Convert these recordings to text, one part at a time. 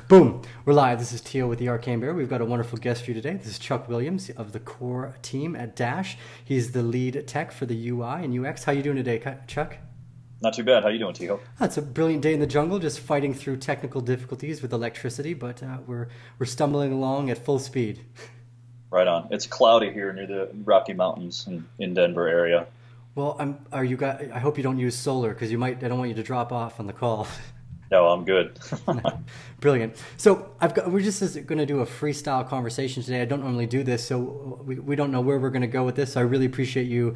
Boom, we're live. This is Teal with the Arcane Bear. We've got a wonderful guest for you today. This is Chuck Williams of the core team at Dash. He's the lead tech for the UI and UX. How you doing today, Chuck? Not too bad. How you doing, Teal? It's a brilliant day in the jungle, just fighting through technical difficulties with electricity, but we're stumbling along at full speed. Right on. It's cloudy here near the Rocky Mountains in Denver area. Well, I hope you don't use solar because I don't want you to drop off on the call. No, I'm good. Brilliant. So we're just going to do a freestyle conversation today. I don't normally do this, so we don't know where we're going to go with this. So I really appreciate you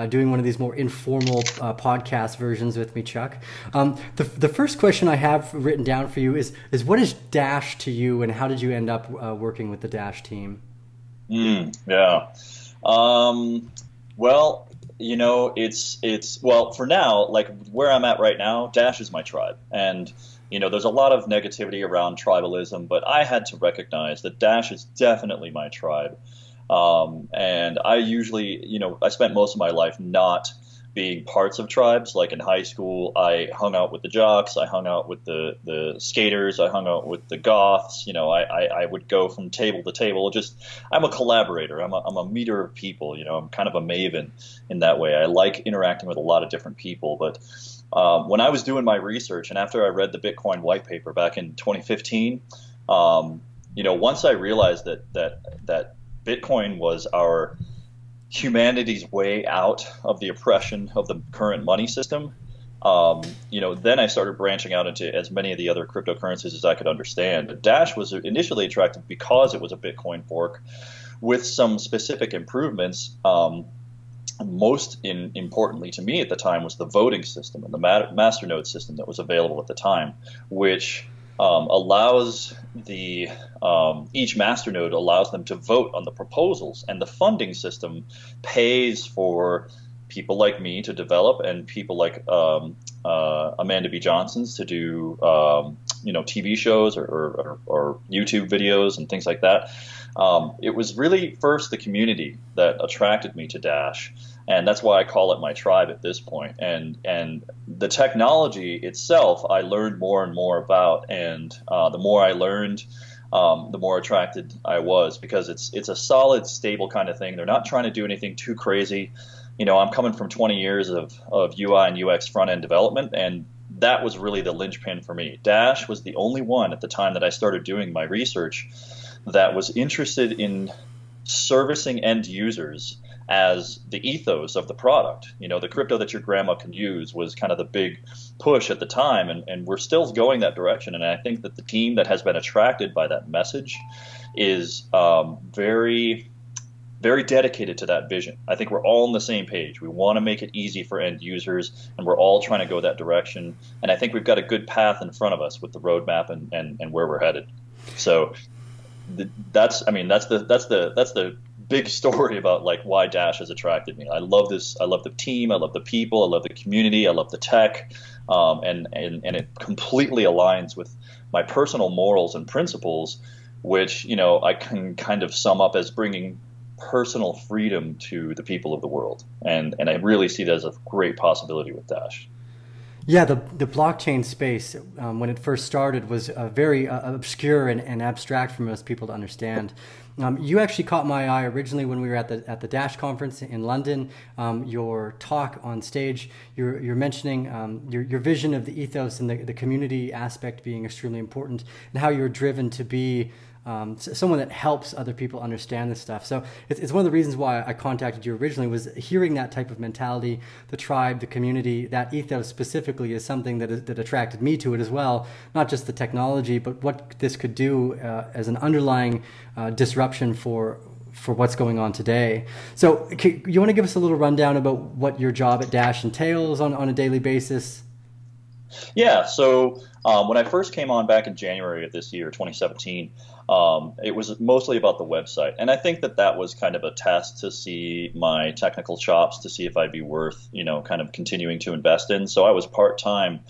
doing one of these more informal podcast versions with me, Chuck. The first question I have written down for you is what is Dash to you, and how did you end up working with the Dash team? Yeah. Well, you know, well, for now, like where I'm at right now, Dash is my tribe. And, you know, there's a lot of negativity around tribalism, but I had to recognize that Dash is definitely my tribe. And I usually, you know, I spent most of my life not being parts of tribes. Like in high school, I hung out with the jocks, I hung out with the skaters, I hung out with the goths. You know, I would go from table to table. I'm a collaborator. I'm a meter of people. You know, I'm kind of a maven in that way. I like interacting with a lot of different people. But when I was doing my research, and after I read the Bitcoin white paper back in 2015, you know, once I realized that Bitcoin was our humanity's way out of the oppression of the current money system, you know, then I started branching out into as many of the other cryptocurrencies as I could understand. Dash was initially attractive because it was a Bitcoin fork with some specific improvements. Most importantly to me at the time was the voting system and the masternode system that was available at the time, which allows each masternode allows them to vote on the proposals, and the funding system pays for people like me to develop and people like Amanda B. Johnson's to do you know, TV shows or YouTube videos and things like that. It was really first the community that attracted me to Dash, and that's why I call it my tribe at this point. And the technology itself, I learned more and more about, and the more I learned, the more attracted I was, because it's a solid, stable kind of thing. They're not trying to do anything too crazy. You know, I'm coming from 20 years of UI and UX front-end development, and that was really the linchpin for me. Dash was the only one at the time that I started doing my research that was interested in servicing end users as the ethos of the product. You know, the crypto that your grandma can use was kind of the big push at the time, and we're still going that direction. And I think that the team that has been attracted by that message is very, very dedicated to that vision. I think we're all on the same page. We want to make it easy for end users, and we're all trying to go that direction. And I think we've got a good path in front of us with the roadmap and where we're headed. So that's the big story about like why Dash has attracted me. I love this. I love the team. I love the people. I love the community. I love the tech, and it completely aligns with my personal morals and principles, which, you know, I can kind of sum up as bringing personal freedom to the people of the world, and I really see that as a great possibility with Dash. Yeah, the blockchain space, when it first started, was very obscure and abstract for most people to understand. You actually caught my eye originally when we were at the Dash conference in London. Your talk on stage, you're mentioning your vision of the ethos and the community aspect being extremely important, and how you're driven to be someone that helps other people understand this stuff. So it's one of the reasons why I contacted you originally, was hearing that type of mentality, the tribe, the community, that ethos specifically is something that attracted me to it as well. Not just the technology, but what this could do as an underlying disruption for what's going on today. So you want to give us a little rundown about what your job at Dash entails on a daily basis? Yeah, so when I first came on back in January of this year, 2017, it was mostly about the website. And I think that was kind of a test to see my technical chops, to see if I'd be worth, you know, kind of continuing to invest in. So I was part-time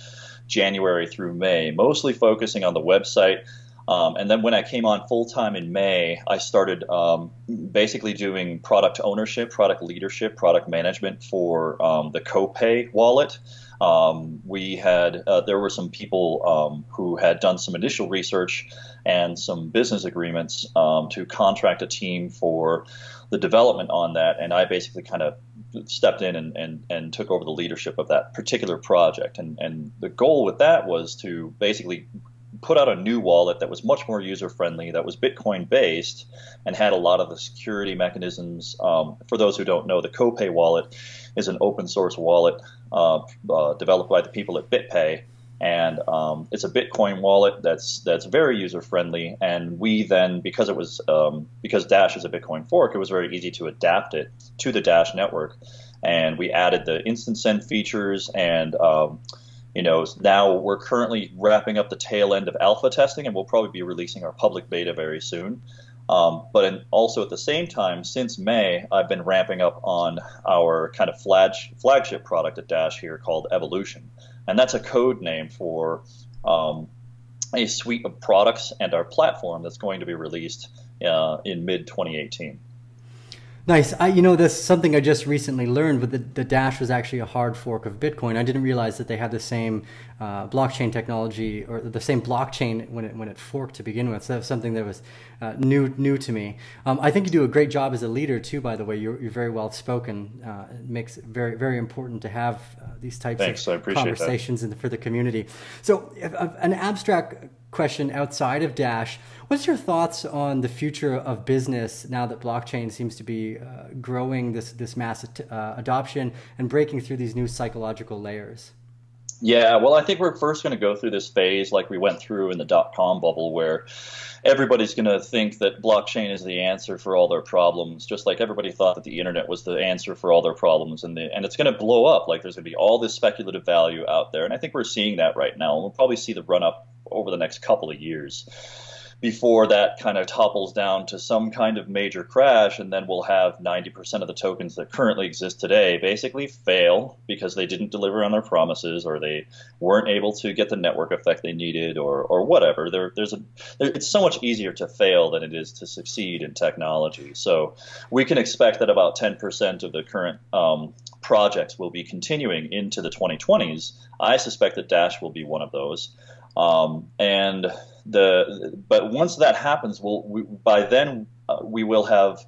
January through May, mostly focusing on the website. And then when I came on full-time in May, I started basically doing product ownership, product leadership, product management for the CoPay wallet. There were some people who had done some initial research and some business agreements to contract a team for the development on that, and I basically kind of stepped in and took over the leadership of that particular project. And the goal with that was to basically put out a new wallet that was much more user-friendly, that was Bitcoin-based, and had a lot of the security mechanisms. For those who don't know, the Copay wallet is an open-source wallet developed by the people at BitPay, and it's a Bitcoin wallet that's very user-friendly. And we then, because Dash is a Bitcoin fork, it was very easy to adapt it to the Dash network, and we added the instant send features and now we're currently wrapping up the tail end of alpha testing, and we'll probably be releasing our public beta very soon. Also at the same time, since May, I've been ramping up on our kind of flagship product at Dash here called Evolution. And that's a code name for a suite of products and our platform that's going to be released in mid-2018. Nice. That's something I just recently learned, but the Dash was actually a hard fork of Bitcoin. I didn't realize that they had the same blockchain technology or the same blockchain when it forked to begin with. So that was something that was new to me. I think you do a great job as a leader too, by the way. You're very well spoken. It makes it very, very important to have these types of conversations for the community. So an abstract question outside of Dash, what's your thoughts on the future of business now that blockchain seems to be growing this mass adoption and breaking through these new psychological layers? Yeah, well, I think we're first going to go through this phase like we went through in the dot-com bubble, where everybody's going to think that blockchain is the answer for all their problems, just like everybody thought that the internet was the answer for all their problems, and it's going to blow up. Like, there's going to be all this speculative value out there, and I think we're seeing that right now, and we'll probably see the run-up over the next couple of years before that kind of topples down to some kind of major crash, and then we'll have 90% of the tokens that currently exist today basically fail because they didn't deliver on their promises, or they weren't able to get the network effect they needed, or whatever. It's so much easier to fail than it is to succeed in technology. So we can expect that about 10% of the current projects will be continuing into the 2020s. I suspect that Dash will be one of those. But once that happens, by then we will have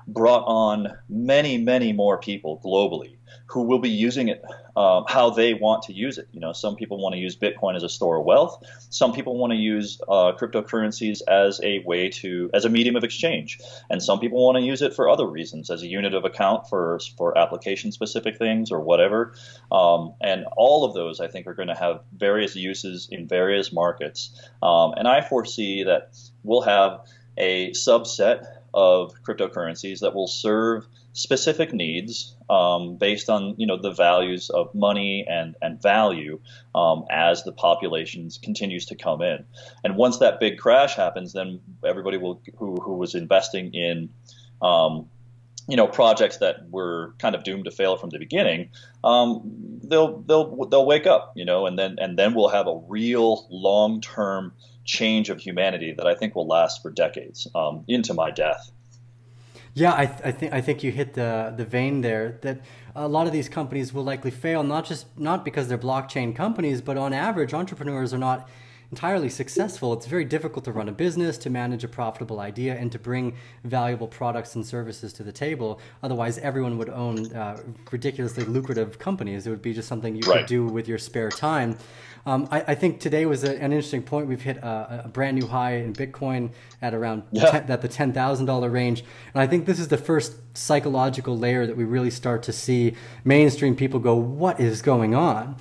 brought on many, many more people globally who will be using it how they want to use it. Some people want to use Bitcoin as a store of wealth. Some people want to use cryptocurrencies as a medium of exchange, and some people want to use it for other reasons, as a unit of account for application-specific things or whatever. And all of those, I think, are going to have various uses in various markets. And I foresee that we'll have a subset of cryptocurrencies that will serve specific needs based on the values of money and value as the population continues to come in. And once that big crash happens, then everybody who was investing in projects that were kind of doomed to fail from the beginning, they'll wake up, and then we'll have a real long-term change of humanity that I think will last for decades, into my death. Yeah, I think you hit the vein there, that a lot of these companies will likely fail, not because they're blockchain companies, but on average, entrepreneurs are not entirely successful. It's very difficult to run a business, to manage a profitable idea, and to bring valuable products and services to the table. Otherwise, everyone would own ridiculously lucrative companies. It would be just something you could do with your spare time. I think today was an interesting point. We've hit a brand new high in Bitcoin at around at the $10,000 range. And I think this is the first psychological layer that we really start to see mainstream people go, what is going on?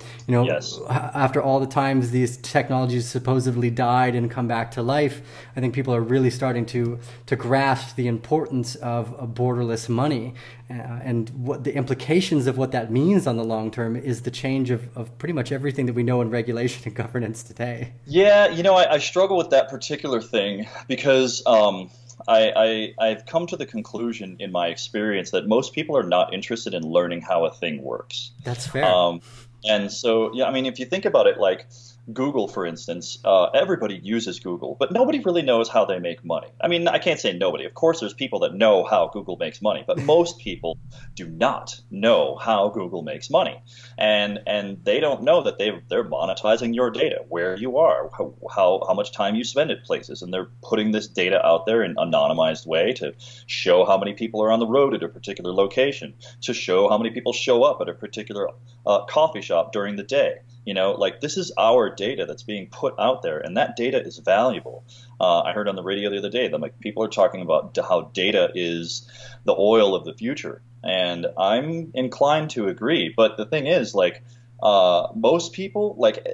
After all the times these technologies supposedly died and come back to life, I think people are really starting to grasp the importance of a borderless money. And what the implications of what that means on the long term is the change of pretty much everything that we know in regulation and governance today. Yeah, I struggle with that particular thing because I've come to the conclusion in my experience that most people are not interested in learning how a thing works. That's fair. And so, if you think about it, like Google, for instance, everybody uses Google, but nobody really knows how they make money. I mean, I can't say nobody. Of course, there's people that know how Google makes money, but most people do not know how Google makes money, and they don't know that they're monetizing your data, where you are, how much time you spend at places, and they're putting this data out there in an anonymized way to show how many people are on the road at a particular location, to show how many people show up at a particular coffee shop during the day. You know, like this is our data that's being put out there, and that data is valuable. I heard on the radio the other day that like people are talking about how data is the oil of the future, and I'm inclined to agree. But the thing is, like most people, like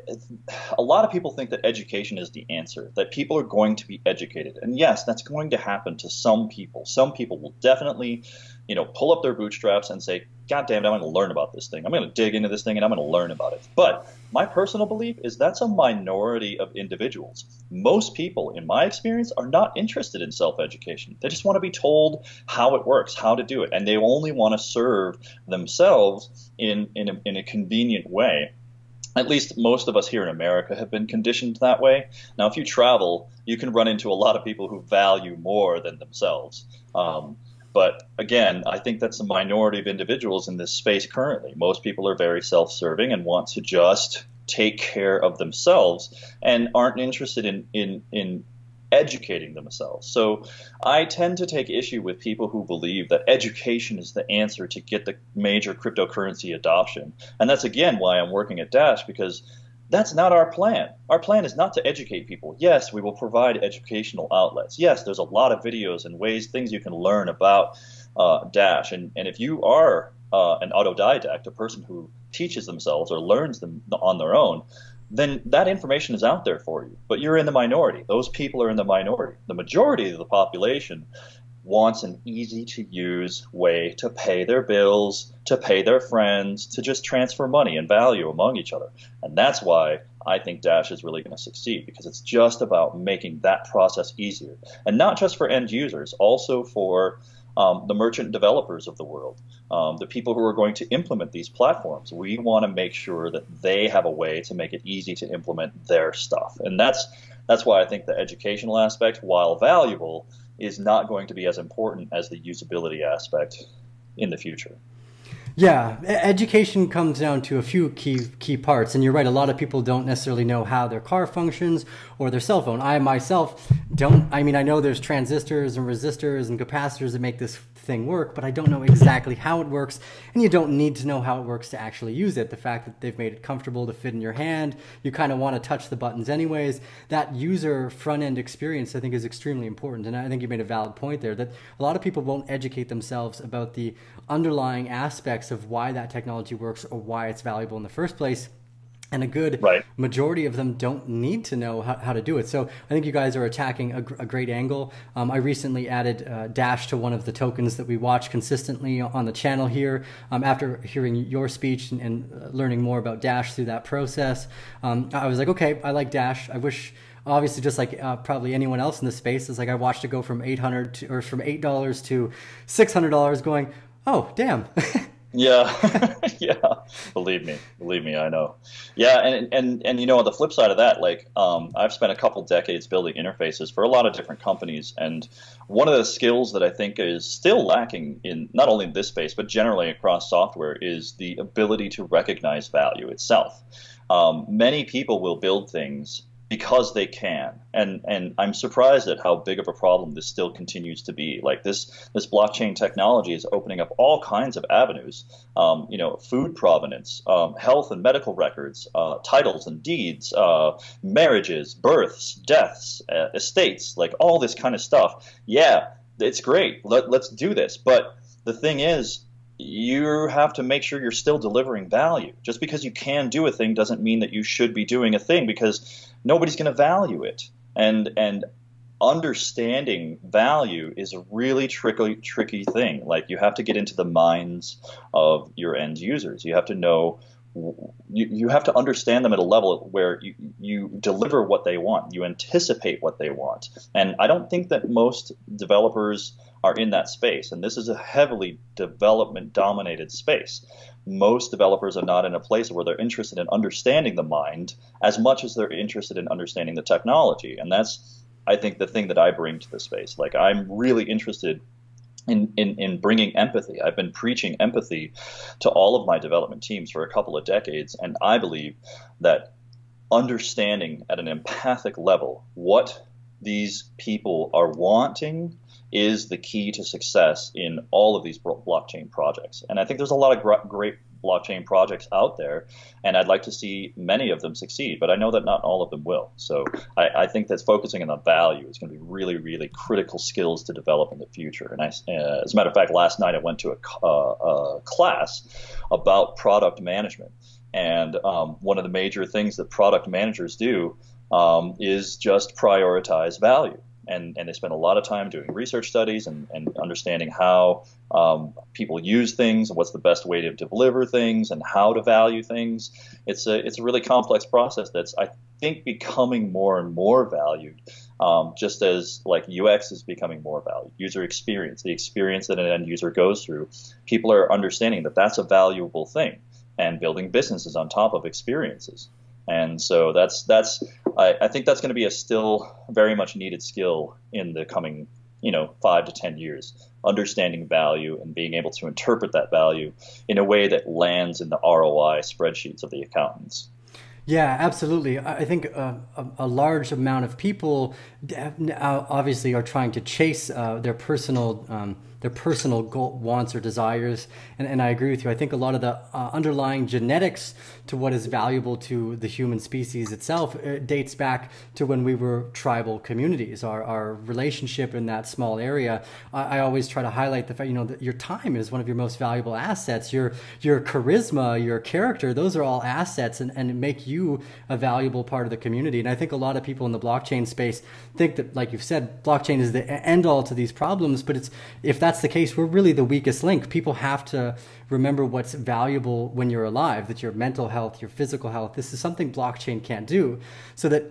a lot of people think that education is the answer, that people are going to be educated. And yes, that's going to happen to some people. Some people will definitely, you know, pull up their bootstraps and say, God damn it, I'm going to learn about this thing. I'm going to dig into this thing and I'm going to learn about it. But my personal belief is that's a minority of individuals. Most people, in my experience, are not interested in self-education. They just want to be told how it works, how to do it. And they only want to serve themselves in a convenient way. At least most of us here in America have been conditioned that way. Now, if you travel, you can run into a lot of people who value more than themselves. But again, I think that's a minority of individuals in this space currently. Most people are very self-serving and want to just take care of themselves and aren't interested in educating themselves. So I tend to take issue with people who believe that education is the answer to get the major cryptocurrency adoption. And that's, again, why I'm working at Dash, because that's not our plan. Our plan is not to educate people. Yes, we will provide educational outlets. Yes, there's a lot of videos and things you can learn about Dash. And if you are an autodidact, a person who teaches themselves or learns them on their own, then that information is out there for you. But you're in the minority. Those people are in the minority. The majority of the population wants an easy-to-use way to pay their bills, to pay their friends, to just transfer money and value among each other. And that's why I think Dash is really going to succeed, because it's just about making that process easier. And not just for end users, also for the merchant developers of the world, the people who are going to implement these platforms. We want to make sure that they have a way to make it easy to implement their stuff. And that's why I think the educational aspect, while valuable, is not going to be as important as the usability aspect in the future. Yeah, education comes down to a few key parts. And you're right, a lot of people don't necessarily know how their car functions or their cell phone. I myself don't. I mean, I know there's transistors and resistors and capacitors that make this thing work, but I don't know exactly how it works. And you don't need to know how it works to actually use it. The fact that they've made it comfortable to fit in your hand, you kind of want to touch the buttons anyways. That user front-end experience, I think, is extremely important. And I think you made a valid point there, that a lot of people won't educate themselves about the underlying aspects of why that technology works or why it's valuable in the first place. And a good majority of them don't need to know how to do it. So I think you guys are attacking a great angle. I recently added Dash to one of the tokens that we watch consistently on the channel here. After hearing your speech and learning more about Dash through that process, I was like, okay, I like Dash. I wish, obviously, just like probably anyone else in this space, is like I watched it go from $800 from $8 to $600, going, oh, damn. Yeah, yeah. Believe me, I know. Yeah, and you know, on the flip side of that, like I've spent a couple decades building interfaces for a lot of different companies, and one of the skills that I think is still lacking in not only in this space but generally across software is the ability to recognize value itself. Many people will build things because they can, and I'm surprised at how big of a problem this still continues to be. Like this blockchain technology is opening up all kinds of avenues. You know, food provenance, health and medical records, titles and deeds, marriages, births, deaths, estates, like all this kind of stuff. Yeah, it's great. Let's do this. But the thing is, you have to make sure you're still delivering value. Just because you can do a thing doesn't mean that you should be doing a thing, because nobody's going to value it. And understanding value is a really tricky thing. Like, you have to get into the minds of your end users. You have to know you have to understand them at a level where you deliver what they want, you anticipate what they want. And I don't think that most developers are in that space. And this is a heavily development dominated space. Most developers are not in a place where they're interested in understanding the mind as much as they're interested in understanding the technology. And that's, I think, the thing that I bring to the space. Like, I'm really interested in bringing empathy. I've been preaching empathy to all of my development teams for a couple of decades, and I believe that understanding at an empathic level what these people are wanting is the key to success in all of these blockchain projects. And I think there's a lot of great blockchain projects out there, and I'd like to see many of them succeed, but I know that not all of them will. So I think that focusing on the value is going to be really, really critical skills to develop in the future. And as a matter of fact, last night I went to a class about product management, and one of the major things that product managers do is just prioritize value. And they spend a lot of time doing research studies and understanding how people use things and what's the best way to deliver things and how to value things. It's a really complex process that's, I think, becoming more and more valued, just as like UX is becoming more valued. User experience, the experience that an end user goes through, people are understanding that that's a valuable thing, and building businesses on top of experiences. And so I think that's going to be a still very much needed skill in the coming, 5 to 10 years, understanding value and being able to interpret that value in a way that lands in the ROI spreadsheets of the accountants. Yeah, absolutely. I think a large amount of people obviously are trying to chase their personal goal, wants or desires, and I agree with you. I think a lot of the underlying genetics to what is valuable to the human species itself dates back to when we were tribal communities. Our relationship in that small area. I always try to highlight the fact, that your time is one of your most valuable assets. Your charisma, your character, those are all assets, and make you a valuable part of the community. And I think a lot of people in the blockchain space think that, like you've said, blockchain is the end all to these problems. But if that's the case, we're really the weakest link. People have to remember what's valuable when you're alive, that your mental health, your physical health, this is something blockchain can't do. So that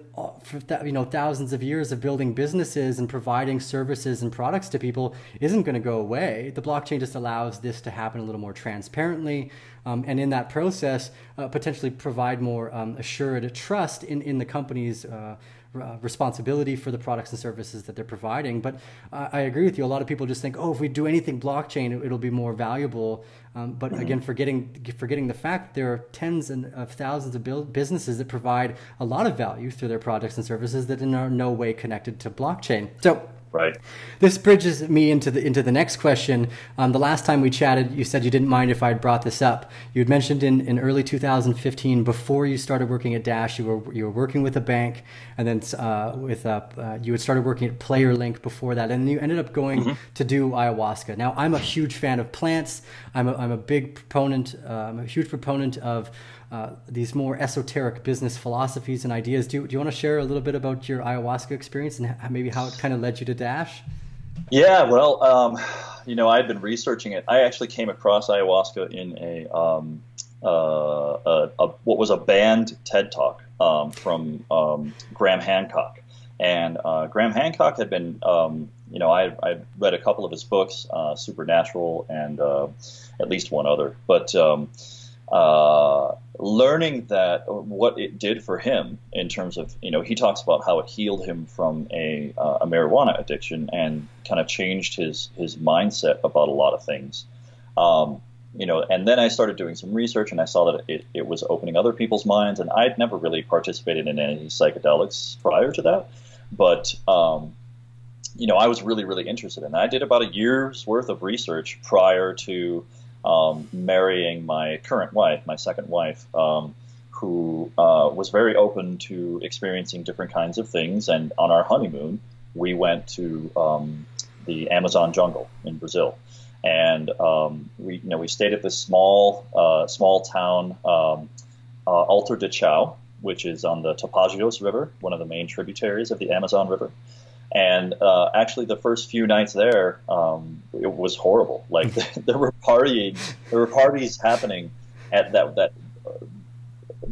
for thousands of years of building businesses and providing services and products to people isn't going to go away. The blockchain just allows this to happen a little more transparently, and in that process, potentially provide more assured trust in the company's responsibility for the products and services that they're providing. But I agree with you. A lot of people just think, if we do anything blockchain, it'll be more valuable. But again, forgetting the fact that there are tens of thousands of businesses that provide a lot of value through their products and services that are in no way connected to blockchain. So. Right. This bridges me into the next question. The last time we chatted, you said you didn't mind if I'd brought this up. You had mentioned in early 2015, before you started working at Dash, you were working with a bank, and then you had started working at PlayerLink before that, and you ended up going to do ayahuasca. Now, I'm a huge fan of plants. I'm a big proponent. I'm a huge proponent of these more esoteric business philosophies and ideas. Do you want to share a little bit about your ayahuasca experience and maybe how it kind of led you to Dash? Yeah, well, I had been researching it. I actually came across ayahuasca in what was a banned TED Talk from Graham Hancock. And Graham Hancock had been, I read a couple of his books, Supernatural and at least one other. But learning that what it did for him in terms of, he talks about how it healed him from a marijuana addiction and kind of changed his mindset about a lot of things. And then I started doing some research and I saw that it was opening other people's minds, and I'd never really participated in any psychedelics prior to that. But, I was really, really interested in it. I did about a year's worth of research prior to marrying my current wife, my second wife, who was very open to experiencing different kinds of things. And on our honeymoon, we went to the Amazon jungle in Brazil, and we stayed at this small town, Alter de Chao, which is on the Tapajos River, one of the main tributaries of the Amazon River. And actually, the first few nights there, it was horrible. Like there were parties happening at that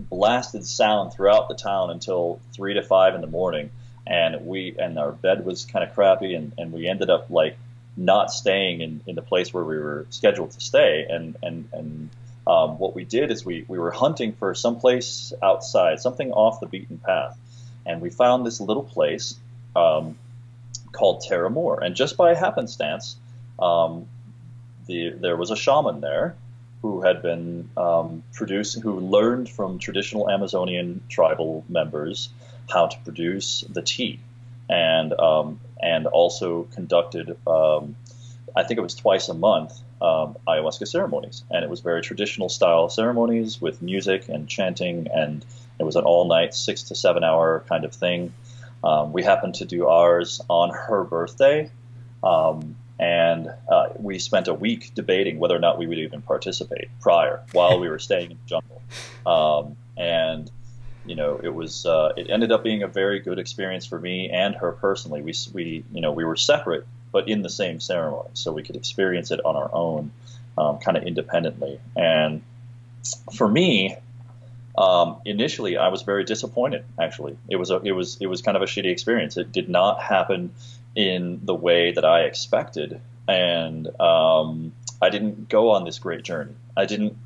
blasted sound throughout the town until 3 to 5 in the morning. And our bed was kind of crappy, and we ended up like not staying in the place where we were scheduled to stay. And what we did is we were hunting for some place outside, something off the beaten path. And we found this little place called Terra Moor. And just by happenstance, there was a shaman there who had been who learned from traditional Amazonian tribal members how to produce the tea, and also conducted, I think it was twice a month, ayahuasca ceremonies. And it was very traditional style ceremonies with music and chanting, and it was an all-night 6 to 7 hour kind of thing. We happened to do ours on her birthday, and we spent a week debating whether or not we would even participate while we were staying in the jungle. And you know, it ended up being a very good experience for me and her personally. We were separate but in the same ceremony, so we could experience it on our own, kind of independently. And for me, initially, I was very disappointed. Actually, it was kind of a shitty experience. It did not happen in the way that I expected, and I didn't go on this great journey. I didn't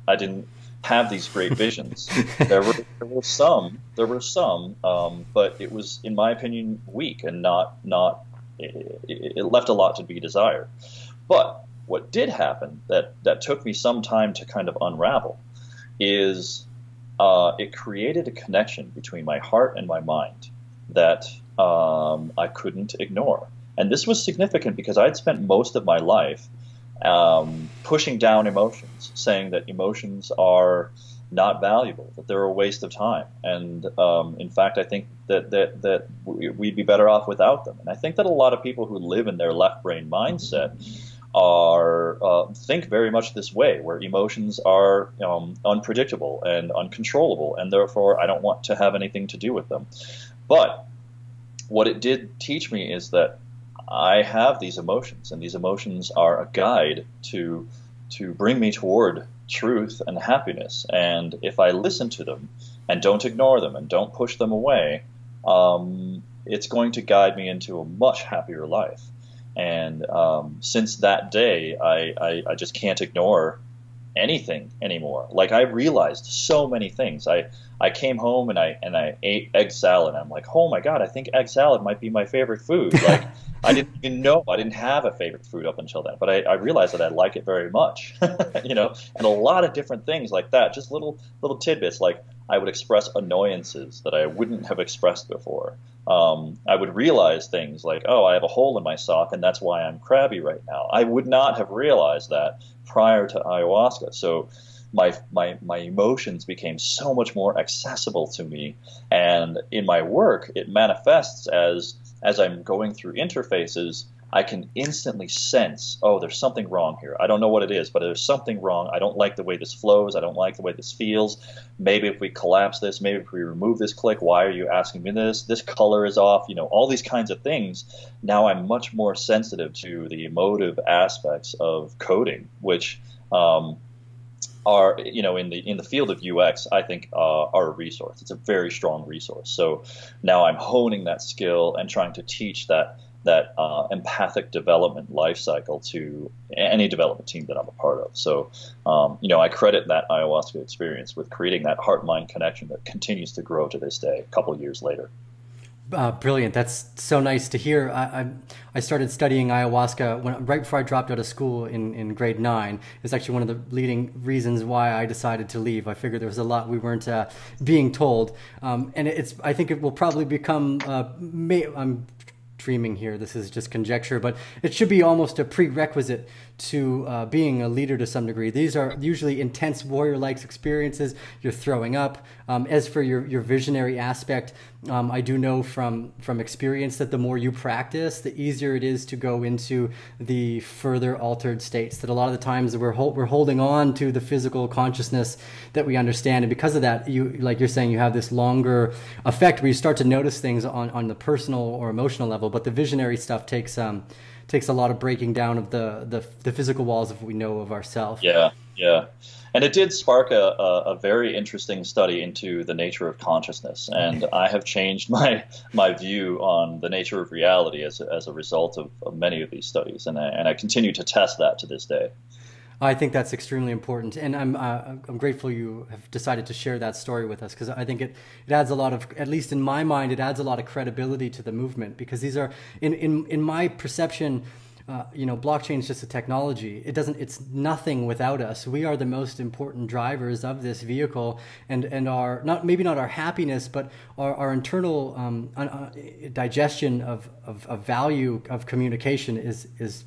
have these great visions. There were some, but it was, in my opinion, weak and it left a lot to be desired. But what did happen that took me some time to kind of unravel is it created a connection between my heart and my mind that I couldn't ignore. And this was significant because I'd spent most of my life pushing down emotions, saying that emotions are not valuable, that they're a waste of time. And in fact, I think that we'd be better off without them. And I think that a lot of people who live in their left brain mindset think very much this way, where emotions are unpredictable and uncontrollable, and therefore I don't want to have anything to do with them. But what it did teach me is that I have these emotions, and these emotions are a guide to bring me toward truth and happiness. And if I listen to them and don't ignore them and don't push them away, it's going to guide me into a much happier life. And since that day, I just can't ignore anything anymore. Like, I realized so many things. I came home and I ate egg salad. I'm like, oh my God, I think egg salad might be my favorite food. Like, I didn't even know. I didn't have a favorite food up until then, but I realized that I like it very much, and a lot of different things like that, just little tidbits. Like, I would express annoyances that I wouldn't have expressed before. I would realize things like, oh, I have a hole in my sock, and that's why I'm crabby right now. I would not have realized that prior to ayahuasca. So my emotions became so much more accessible to me, and in my work, it manifests as I'm going through interfaces. I can instantly sense, oh, there's something wrong here. I don't know what it is, but there's something wrong. I don't like the way this flows. I don't like the way this feels. Maybe if we collapse this, maybe if we remove this click, why are you asking me this? This color is off, all these kinds of things. Now I'm much more sensitive to the emotive aspects of coding, which are, in the field of UX, I think are a resource. It's a very strong resource. So now I'm honing that skill and trying to teach that empathic development life cycle to any development team that I'm a part of. So, I credit that ayahuasca experience with creating that heart-mind connection that continues to grow to this day, a couple of years later. Brilliant. That's so nice to hear. I started studying ayahuasca right before I dropped out of school in grade 9. It's actually one of the leading reasons why I decided to leave. I figured there was a lot we weren't being told. And I think it will probably become, I'm dreaming here, this is just conjecture, but it should be almost a prerequisite to being a leader to some degree. These are usually intense warrior-like experiences. You're throwing up. As for your visionary aspect, I do know from experience that the more you practice, the easier it is to go into the further altered states. That a lot of the times we're holding on to the physical consciousness that we understand, and because of that, like you're saying, you have this longer effect where you start to notice things on the personal or emotional level. But the visionary stuff takes takes a lot of breaking down of the physical walls of what we know of ourselves. Yeah, yeah. And it did spark a very interesting study into the nature of consciousness. And I have changed my view on the nature of reality as a result of many of these studies. And I continue to test that to this day. I think that's extremely important, and I'm grateful you have decided to share that story with us, because I think it adds a lot of, at least in my mind, it adds a lot of credibility to the movement, because these are, in my perception, blockchain is just a technology. It's nothing without us. We are the most important drivers of this vehicle, and our, maybe not our happiness, but our internal digestion of value of communication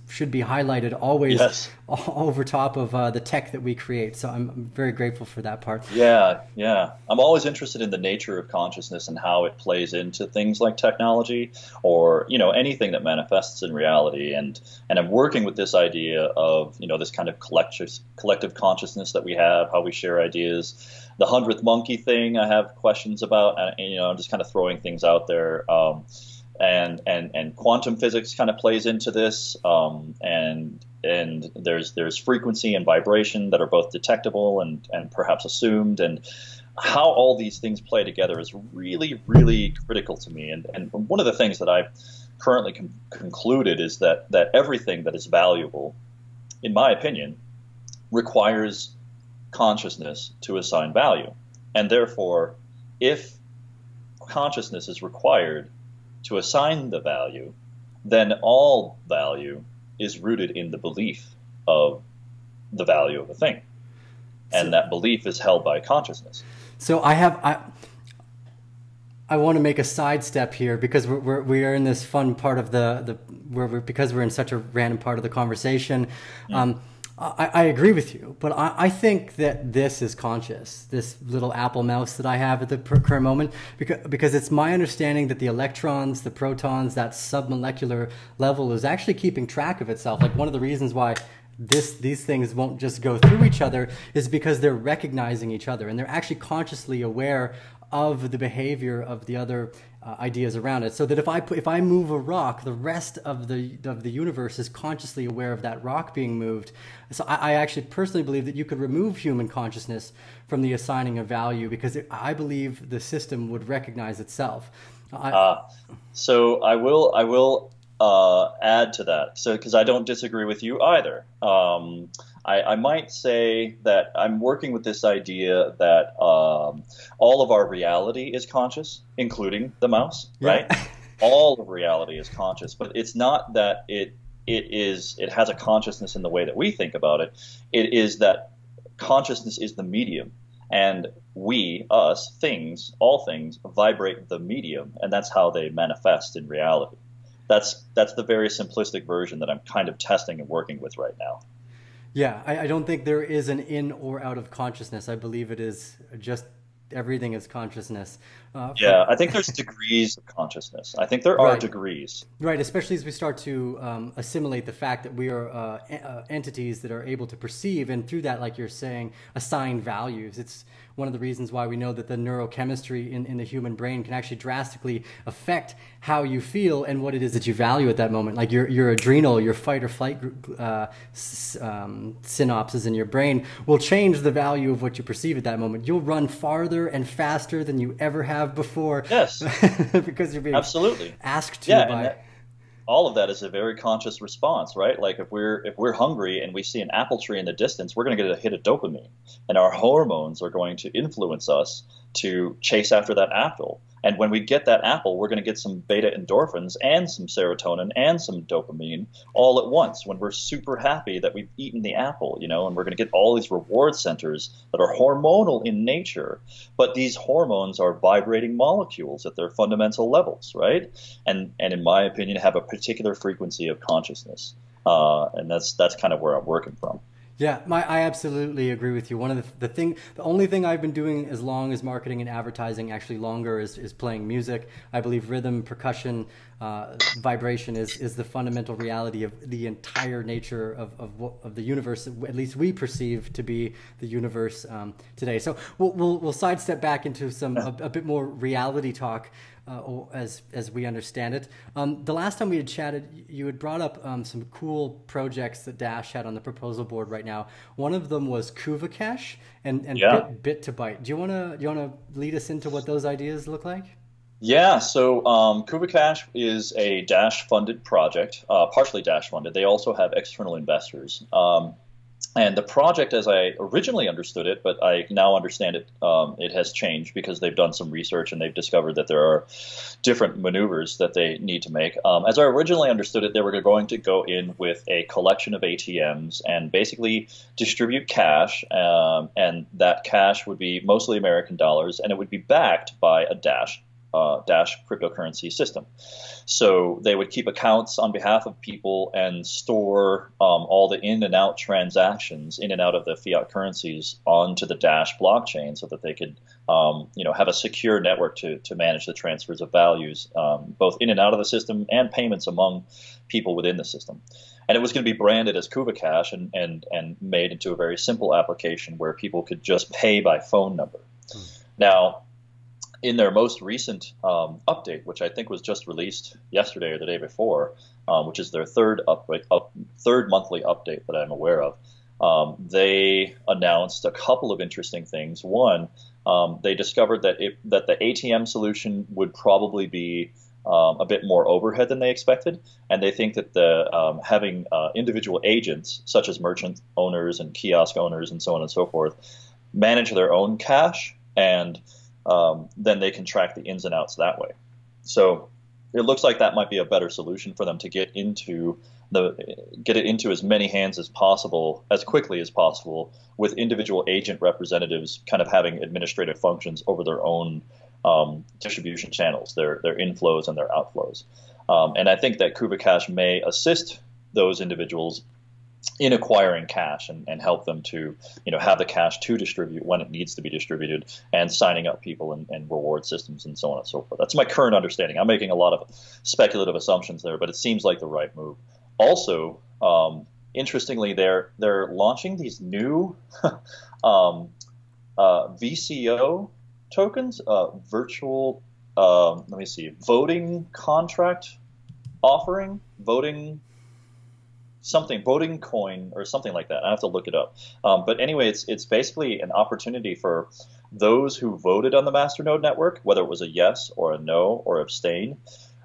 should be highlighted always. Yes. Over top of the tech that we create. So I'm very grateful for that part. Yeah, yeah. I'm always interested in the nature of consciousness and how it plays into things like technology, or anything that manifests in reality. And I'm working with this idea of this kind of collective consciousness that we have, how we share ideas. The 100th monkey thing I have questions about, and I'm just kind of throwing things out there. And quantum physics kind of plays into this, and there's frequency and vibration that are both detectable and perhaps assumed, and how all these things play together is really, really critical to me. And one of the things that I've currently concluded is that everything that is valuable, in my opinion, requires consciousness to assign value. And therefore, if consciousness is required to assign the value, then all value is rooted in the belief of the value of a thing. And that belief is held by consciousness. So I want to make a sidestep here, because we are in this fun part of because we're in such a random part of the conversation. I agree with you, but I think that this is conscious, this little Apple mouse that I have at the current moment, because it's my understanding that the electrons, the protons, that submolecular level is actually keeping track of itself. Like, one of the reasons why these things won't just go through each other is because they're recognizing each other, and they're actually consciously aware of the behavior of the other ideas around it. So that if I move a rock, the rest of the universe is consciously aware of that rock being moved. So I actually personally believe that you could remove human consciousness from the assigning of value, because I believe the system would recognize itself. So I will add to that. So, because I don't disagree with you either. I might say that I'm working with this idea that all of our reality is conscious, including the mouse, right? All of reality is conscious, but it's not that it has a consciousness in the way that we think about it. It is that consciousness is the medium, and we, us, things, all things, vibrate the medium, and that's how they manifest in reality. That's the very simplistic version that I'm kind of testing and working with right now. Yeah, I don't think there is an in or out of consciousness. I believe it is just everything is consciousness. I think there's degrees of consciousness. I think there are degrees. Right, especially as we start to assimilate the fact that we are entities that are able to perceive, and through that, like you're saying, assign values. It's one of the reasons why we know that the neurochemistry in the human brain can actually drastically affect how you feel and what it is that you value at that moment. Like your adrenal, your fight or flight synapses in your brain will change the value of what you perceive at that moment. You'll run farther and faster than you ever have before. Yes. Because you're being absolutely asked to by... all of that is a very conscious response, right? Like if we're hungry and we see an apple tree in the distance, we're going to get a hit of dopamine, and our hormones are going to influence us to chase after that apple. And when we get that apple, we're going to get some beta endorphins and some serotonin and some dopamine all at once when we're super happy that we've eaten the apple, and we're going to get all these reward centers that are hormonal in nature. But these hormones are vibrating molecules at their fundamental levels, right? And in my opinion, have a particular frequency of consciousness. And that's kind of where I'm working from. Yeah, I absolutely agree with you. One of the only thing I've been doing as long as marketing and advertising, actually longer, is playing music. I believe rhythm, percussion, vibration is the fundamental reality of the entire nature of the universe, at least we perceive to be the universe today. So we'll sidestep back into a bit more reality talk. as we understand it. The last time we had chatted, you had brought up some cool projects that Dash had on the proposal board right now. One of them was Kuvacash and Bit to Byte. Do you wanna lead us into what those ideas look like? Yeah, so Kuvacash is a Dash-funded project, partially Dash-funded. They also have external investors. And the project, as I originally understood it, but I now understand it, it has changed because they've done some research and they've discovered that there are different maneuvers that they need to make. As I originally understood it, they were going to go in with a collection of ATMs and basically distribute cash, and that cash would be mostly American dollars, and it would be backed by a Dash cryptocurrency system. So they would keep accounts on behalf of people and store all the in and out transactions in and out of the fiat currencies onto the Dash blockchain so that they could have a secure network to manage the transfers of values both in and out of the system and payments among people within the system. And it was going to be branded as Kuvacash and made into a very simple application where people could just pay by phone number. Now, in their most recent update, which I think was just released yesterday or the day before, which is their third monthly update that I'm aware of, they announced a couple of interesting things. One, they discovered that the ATM solution would probably be a bit more overhead than they expected, and they think that having individual agents, such as merchant owners and kiosk owners and so on and so forth, manage their own cash, and then they can track the ins and outs that way. So it looks like that might be a better solution for them to get it into as many hands as possible, as quickly as possible, with individual agent representatives kind of having administrative functions over their own distribution channels, their inflows and their outflows. And I think that Kuvacash may assist those individuals in acquiring cash and help them to have the cash to distribute when it needs to be distributed, and signing up people and reward systems and so on and so forth. That's my current understanding. I'm making a lot of speculative assumptions there, but it seems like the right move. Also, interestingly, they're launching these new VCO tokens, virtual voting contract offering, voting coin or something like that. I have to look it up. But anyway, it's basically an opportunity for those who voted on the Masternode network, whether it was a yes or a no or abstain,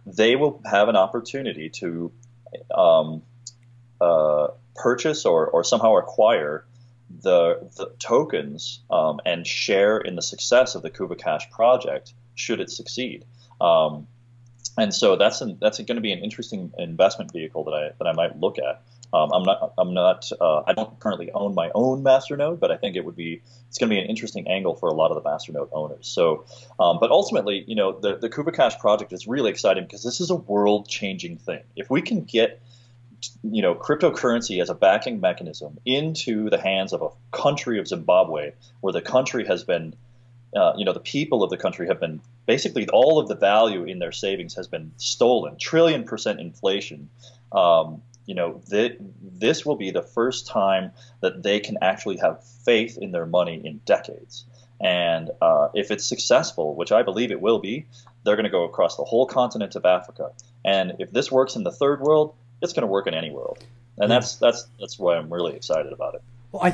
they will have an opportunity to purchase or somehow acquire the tokens and share in the success of the Kuvacash project should it succeed. And so that's going to be an interesting investment vehicle that I might look at. I don't currently own my own Masternode, but I think it's going to be an interesting angle for a lot of the Masternode owners. So, but ultimately, the Kuvacash project is really exciting because this is a world-changing thing. If we can get cryptocurrency as a backing mechanism into the hands of a country of Zimbabwe, where the country has been the people of the country have been basically all of the value in their savings has been stolen, 1,000,000,000% inflation. This will be the first time that they can actually have faith in their money in decades. And if it's successful, which I believe it will be, they're going to go across the whole continent of Africa. And if this works in the third world, it's going to work in any world. And that's why I'm really excited about it. Well,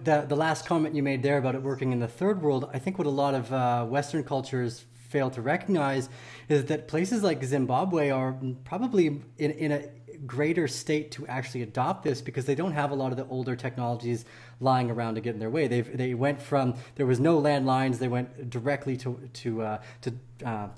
the last comment you made there about it working in the third world, I think what a lot of Western cultures fail to recognize is that places like Zimbabwe are probably in a greater state to actually adopt this because they don't have a lot of the older technologies lying around to get in their way. They went from there was no landlines, they went directly to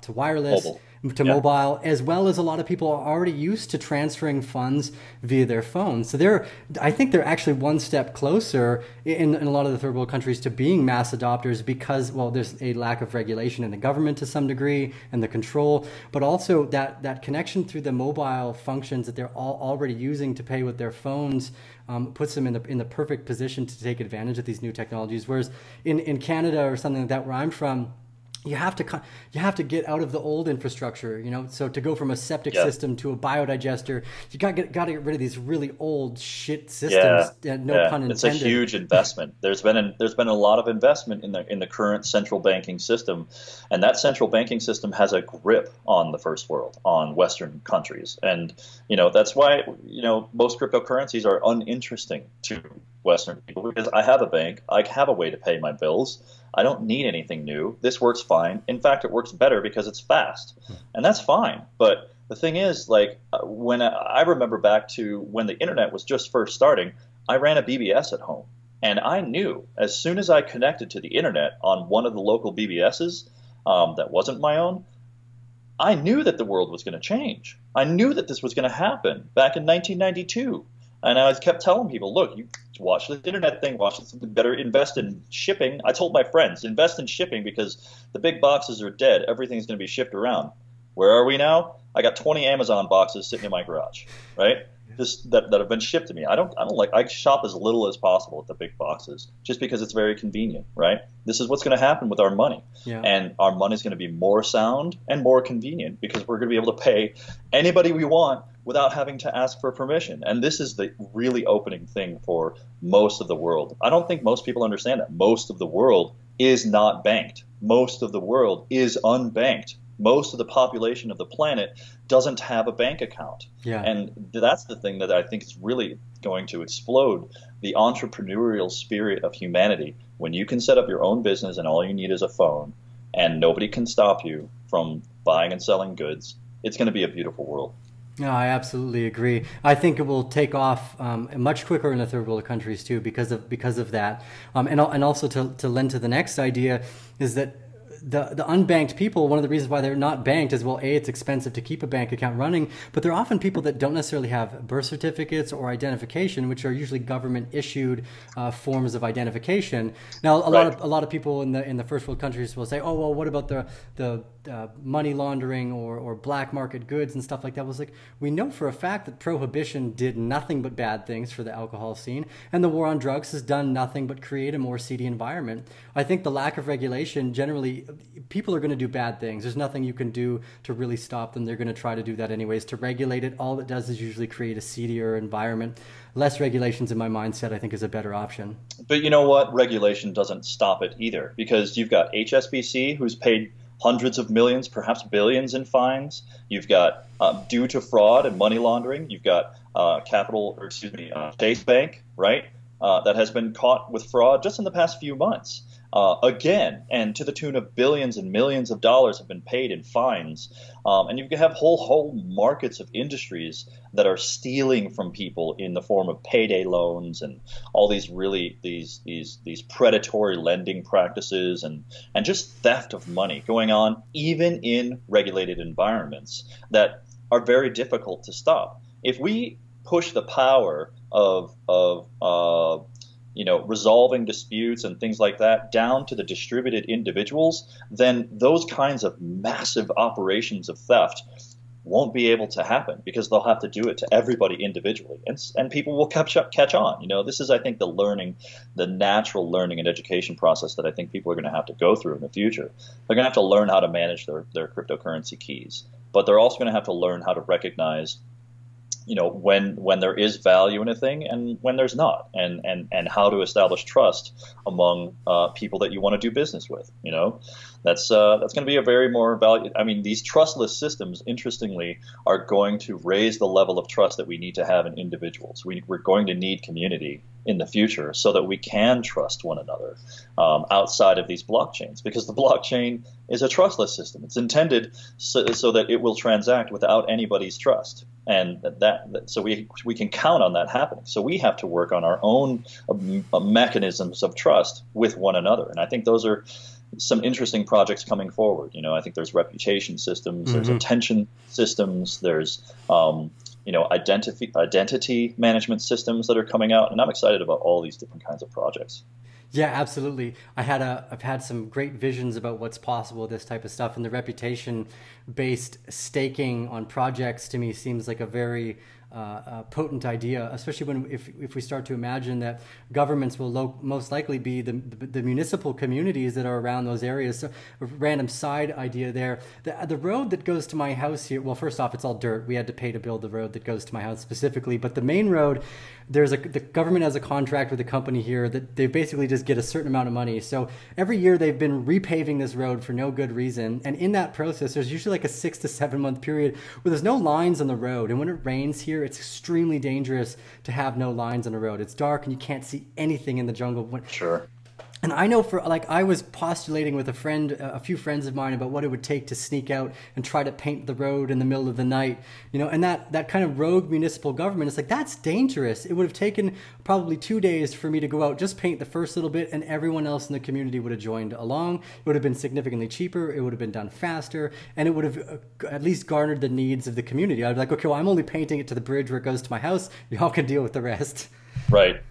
wireless. Mobile, as well as a lot of people are already used to transferring funds via their phones. So I think they're actually one step closer in a lot of the third world countries to being mass adopters because, well, there's a lack of regulation in the government to some degree and the control, but also that connection through the mobile functions that they're all already using to pay with their phones puts them in the perfect position to take advantage of these new technologies. Whereas in Canada or something like that where I'm from, you have to get out of the old infrastructure, you know. So to go from a septic Yeah. system to a biodigester, you got to get rid of these really old shit systems. No pun It's a intended. huge investment. There's been a lot of investment in the current central banking system, and that central banking system has a grip on the first world, on Western countries, and that's why most cryptocurrencies are uninteresting to Western people, because I have a bank, I have a way to pay my bills. I don't need anything new. This works fine. In fact, it works better because it's fast, and that's fine. But the thing is, like, when I remember back to when the internet was just first starting, I ran a BBS at home, and I knew as soon as I connected to the internet on one of the local BBSs that wasn't my own, I knew that the world was going to change. I knew that this was going to happen back in 1992. And I kept telling people, look, you watch this internet thing, watch this, better invest in shipping. I told my friends, invest in shipping because the big boxes are dead. Everything's going to be shipped around. Where are we now? I got 20 Amazon boxes sitting in my garage, right? That have been shipped to me. I shop as little as possible at the big boxes just because it's very convenient, right? This is what's going to happen with our money. Yeah. And our money is going to be more sound and more convenient because we're going to be able to pay anybody we want without having to ask for permission. And this is the really opening thing for most of the world. I don't think most people understand that. Most of the world is not banked. Most of the world is unbanked. Most of the population of the planet doesn't have a bank account. Yeah. And that's the thing that I think is really going to explode the entrepreneurial spirit of humanity. When you can set up your own business and all you need is a phone and nobody can stop you from buying and selling goods, it's going to be a beautiful world. No, I absolutely agree. I think it will take off much quicker in the third world countries too because of that. And also to lend to the next idea is that the unbanked people, one of the reasons why they're not banked is, well, A, it's expensive to keep a bank account running, but they're often people that don't necessarily have birth certificates or identification, which are usually government issued forms of identification. Now, a lot of people in the first world countries will say, oh, well, what about the money laundering or black market goods and stuff like that? Well, it's like, we know for a fact that prohibition did nothing but bad things for the alcohol scene, and the war on drugs has done nothing but create a more seedy environment. I think the lack of regulation, generally, people are going to do bad things. There's nothing you can do to really stop them. They're going to try to do that anyways. To regulate it, all it does is usually create a seedier environment. Less regulations, in my mindset, I think, is a better option. But you know what? Regulation doesn't stop it either, because you've got HSBC, who's paid hundreds of millions, perhaps billions in fines. You've got due to fraud and money laundering. You've got Chase Bank, right? That has been caught with fraud just in the past few months. Again, and to the tune of billions and millions of dollars have been paid in fines. And you have whole markets of industries that are stealing from people in the form of payday loans and all these these predatory lending practices and just theft of money going on, even in regulated environments that are very difficult to stop. If we push the power of resolving disputes and things like that down to the distributed individuals, then those kinds of massive operations of theft won't be able to happen because they'll have to do it to everybody individually, and people will catch on. This is, I think, the natural learning and education process that I think people are going to have to go through in the future. They're going to have to learn how to manage their cryptocurrency keys, but they're also going to have to learn how to recognize when there is value in a thing and when there's not, and how to establish trust among people that you want to do business with. That's going to be a very more value. I mean, these trustless systems, interestingly, are going to raise the level of trust that we need to have in individuals. We're going to need community in the future so that we can trust one another outside of these blockchains, because the blockchain is a trustless system. It's intended so that it will transact without anybody's trust, and so we can count on that happening. So we have to work on our own mechanisms of trust with one another, and I think those are some interesting projects coming forward. I think there's reputation systems, there's attention systems, there's identity management systems that are coming out, and I'm excited about all these different kinds of projects. Yeah, absolutely. I've had some great visions about what's possible with this type of stuff, and the reputation-based staking on projects to me seems like a very potent idea, especially if we start to imagine that governments will most likely be the municipal communities that are around those areas. So a random side idea there. The road that goes to my house here, well, first off, it's all dirt. We had to pay to build the road that goes to my house specifically, but the main road, the government has a contract with a company here that they basically just get a certain amount of money. So every year they've been repaving this road for no good reason. And in that process, there's usually like a 6 to 7 month period where there's no lines on the road. And when it rains here, it's extremely dangerous to have no lines on the road. It's dark and you can't see anything in the jungle. Sure. And I know I was postulating with a few friends of mine about what it would take to sneak out and try to paint the road in the middle of the night, and that kind of rogue municipal government, it's like, that's dangerous. It would have taken probably 2 days for me to go out, just paint the first little bit, and everyone else in the community would have joined along. It would have been significantly cheaper. It would have been done faster, and it would have at least garnered the needs of the community. I'd be like, okay, well, I'm only painting it to the bridge where it goes to my house. Y'all can deal with the rest. Right.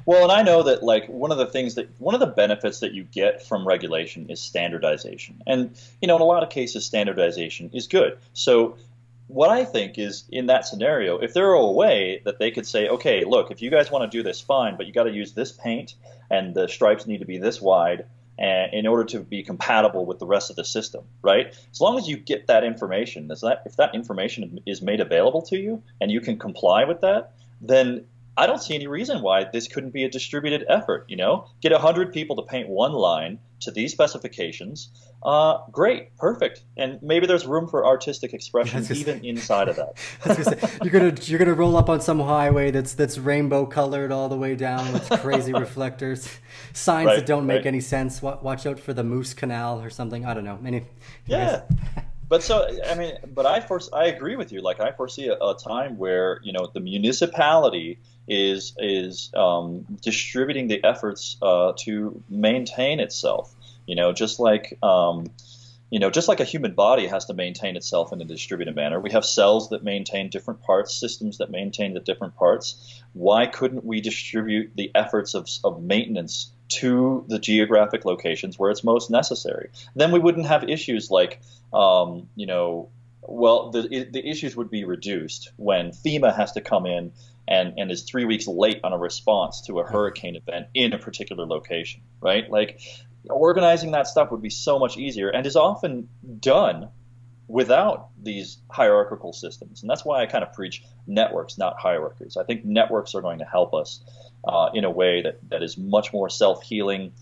Well, and I know that one of the benefits that you get from regulation is standardization. And, in a lot of cases, standardization is good. So what I think is, in that scenario, if there were a way that they could say, okay, look, if you guys want to do this, fine, but you got to use this paint and the stripes need to be this wide in order to be compatible with the rest of the system, right? As long as you get that information, if that information is made available to you and you can comply with that, then I don't see any reason why this couldn't be a distributed effort. Get 100 people to paint one line to these specifications. Great, perfect, and maybe there's room for artistic expression even inside of that. You're gonna roll up on some highway that's rainbow colored all the way down with crazy reflectors, signs that don't make any sense. Watch out for the Moose Canal or something. I don't know. Yeah. But I agree with you. I foresee a time where the municipality is distributing the efforts to maintain itself. Just like a human body has to maintain itself in a distributed manner. We have cells that maintain different parts, systems that maintain the different parts. Why couldn't we distribute the efforts of maintenance to the geographic locations where it's most necessary? Then we wouldn't have issues like, the issues would be reduced when FEMA has to come in and is 3 weeks late on a response to a hurricane event in a particular location, right? Organizing that stuff would be so much easier and is often done without these hierarchical systems. And that's why I kind of preach networks, not hierarchies. I think networks are going to help us in a way that is much more self-healing,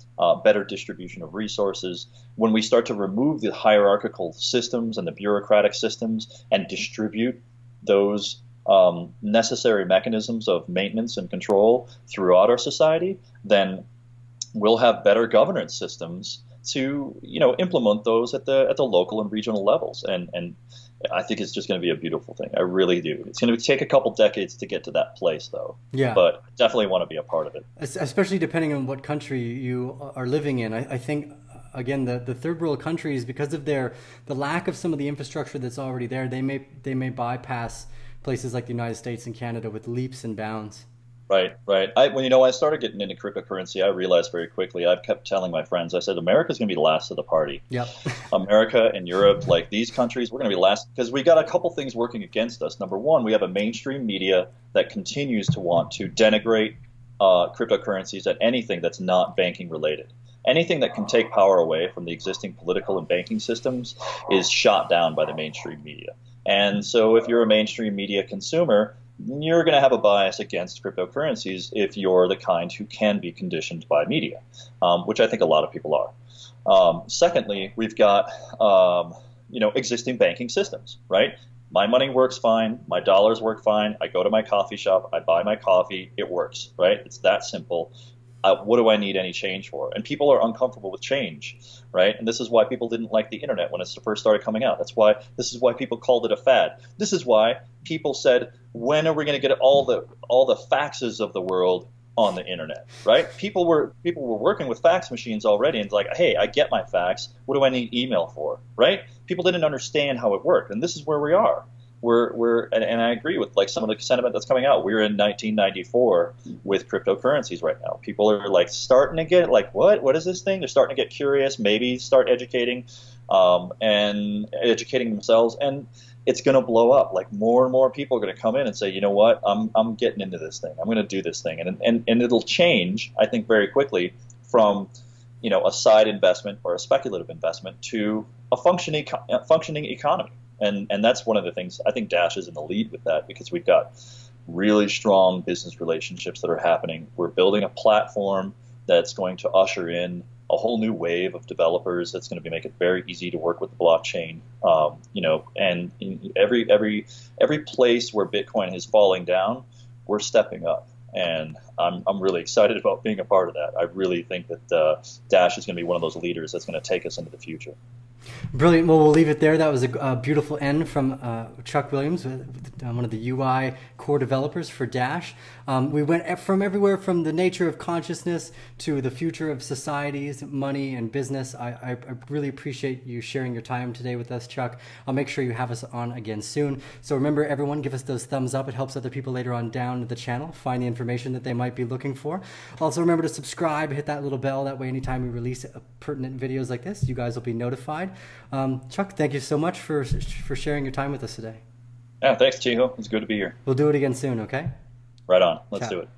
better distribution of resources. When we start to remove the hierarchical systems and the bureaucratic systems and distribute those necessary mechanisms of maintenance and control throughout our society, then we'll have better governance systems to implement those at the local and regional levels, and I think it's just going to be a beautiful thing. I really do. It's going to take a couple decades to get to that place, though. Yeah. But definitely want to be a part of it. Especially depending on what country you are living in. I think, again, the third world countries, because of the lack of some of the infrastructure that's already there, they may bypass places like the United States and Canada with leaps and bounds. Right. When I started getting into cryptocurrency, I realized very quickly, I've kept telling my friends, I said, America's going to be the last of the party. Yep. America and Europe, these countries, we're going to be last because we got a couple things working against us. Number one, we have a mainstream media that continues to want to denigrate cryptocurrencies at anything that's not banking related. Anything that can take power away from the existing political and banking systems is shot down by the mainstream media. And so if you're a mainstream media consumer, you're going to have a bias against cryptocurrencies if you're the kind who can be conditioned by media, which I think a lot of people are. Secondly, we've got existing banking systems, right? My money works fine. My dollars work fine. I go to my coffee shop. I buy my coffee. It works, right? It's that simple. What do I need any change for? And people are uncomfortable with change, right? And this is why people didn't like the internet when it first started coming out. This is why people called it a fad. This is why people said, when are we going to get all the faxes of the world on the internet, right? People were working with fax machines already, and it's like, hey, I get my fax. What do I need email for, right? People didn't understand how it worked, and this is where we are. And I agree with some of the sentiment that's coming out. We're in 1994 with cryptocurrencies right now. People are starting to get what is this thing? They're starting to get curious, maybe start educating and educating themselves. And it's going to blow up. Like more and more people are going to come in and say, you know what, I'm getting into this thing. I'm going to do this thing, and it'll change, I think, very quickly from a side investment or a speculative investment to a functioning economy. And that's one of the things I think Dash is in the lead with that, because we've got really strong business relationships that are happening. We're building a platform that's going to usher in a whole new wave of developers that's going to make it very easy to work with the blockchain. And in every place where Bitcoin is falling down, we're stepping up. And I'm really excited about being a part of that. I really think that Dash is going to be one of those leaders that's going to take us into the future. Brilliant. Well, we'll leave it there. That was a beautiful end from Chuck Williams, one of the UI core developers for Dash. We went from everywhere from the nature of consciousness to the future of societies, money, and business. I really appreciate you sharing your time today with us, Chuck. I'll make sure you have us on again soon. So remember, everyone, give us those thumbs up. It helps other people later on down the channel find the information that they might be looking for. Also, remember to subscribe, hit that little bell. That way, anytime we release pertinent videos like this, you guys will be notified. Chuck, thank you so much for sharing your time with us today. Yeah, thanks, Chiho. It's good to be here. We'll do it again soon, okay? Right on. Let's Ciao. do it.